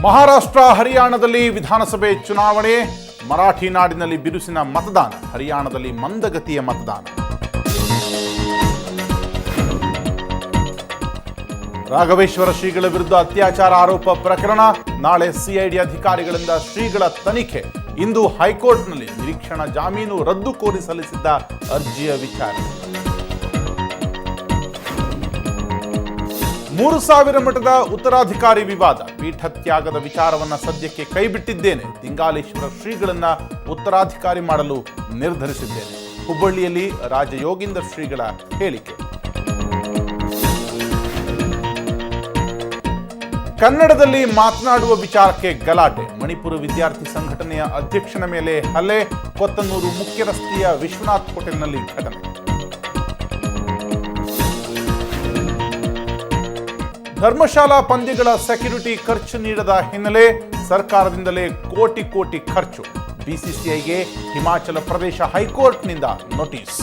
ಮಹಾರಾಷ್ಟ್ರ ಹರಿಯಾಣದಲ್ಲಿ ವಿಧಾನಸಭೆ ಚುನಾವಣೆ, ಮರಾಠಿ ನಾಡಿನಲ್ಲಿ ಬಿರುಸಿನ ಮತದಾನ, ಹರಿಯಾಣದಲ್ಲಿ ಮಂದಗತಿಯ ಮತದಾನ. ರಾಘವೇಶ್ವರ ಶ್ರೀಗಳ ವಿರುದ್ಧ ಅತ್ಯಾಚಾರ ಆರೋಪ ಪ್ರಕರಣ, ನಾಳೆ ಸಿಐಡಿ ಅಧಿಕಾರಿಗಳಿಂದ ಶ್ರೀಗಳ ತನಿಖೆ. ಇಂದು ಹೈಕೋರ್ಟ್ನಲ್ಲಿ ನಿರೀಕ್ಷಣಾ ಜಾಮೀನು ರದ್ದು ಕೋರಿ ಸಲ್ಲಿಸಿದ್ದ ಅರ್ಜಿಯ ವಿಚಾರಣೆ. 3000 ಮಠದ ಉತ್ತರಾಧಿಕಾರಿ ವಿವಾದ, ಪೀಠತ್ಯಾಗದ ವಿಚಾರವನ್ನ ಸದ್ಯಕ್ಕೆ ಕೈಬಿಟ್ಟಿದ್ದೇನೆ, ದಿಂಗಾಲೇಶ್ವರ ಶ್ರೀಗಳನ್ನ ಉತ್ತರಾಧಿಕಾರಿ ಮಾಡಲು ನಿರ್ಧರಿಸಿದ್ದೇನೆ. ಹುಬ್ಬಳ್ಳಿಯಲ್ಲಿ ರಾಜಯೋಗೀಂದ್ರ ಶ್ರೀಗಳ ಹೇಳಿಕೆ. ಕನ್ನಡದಲ್ಲಿ ಮಾತನಾಡುವ ವಿಚಾರಕ್ಕೆ ಗಲಾಟೆ, ಮಣಿಪುರ ವಿದ್ಯಾರ್ಥಿ ಸಂಘಟನೆಯ ಅಧ್ಯಕ್ಷನ ಮೇಲೆ ಹಲ್ಲೆ, ಕೊತ್ತನೂರು ಮುಖ್ಯ ರಸ್ತೆಯ ವಿಶ್ವನಾಥ್ ಹೋಟೆಲ್ನಲ್ಲಿ ಘಟನೆ. ಧರ್ಮಶಾಲಾ ಪಂದ್ಯಗಳ ಸೆಕ್ಯೂರಿಟಿ ಖರ್ಚು ನೀಡದ ಹಿನ್ನೆಲೆ ಸರ್ಕಾರದಿಂದಲೇ ಕೋಟಿ ಖರ್ಚು, ಬಿಸಿಸಿಐಗೆ ಹಿಮಾಚಲ ಪ್ರದೇಶ ಹೈಕೋರ್ಟ್ನಿಂದ ನೋಟಿಸ್.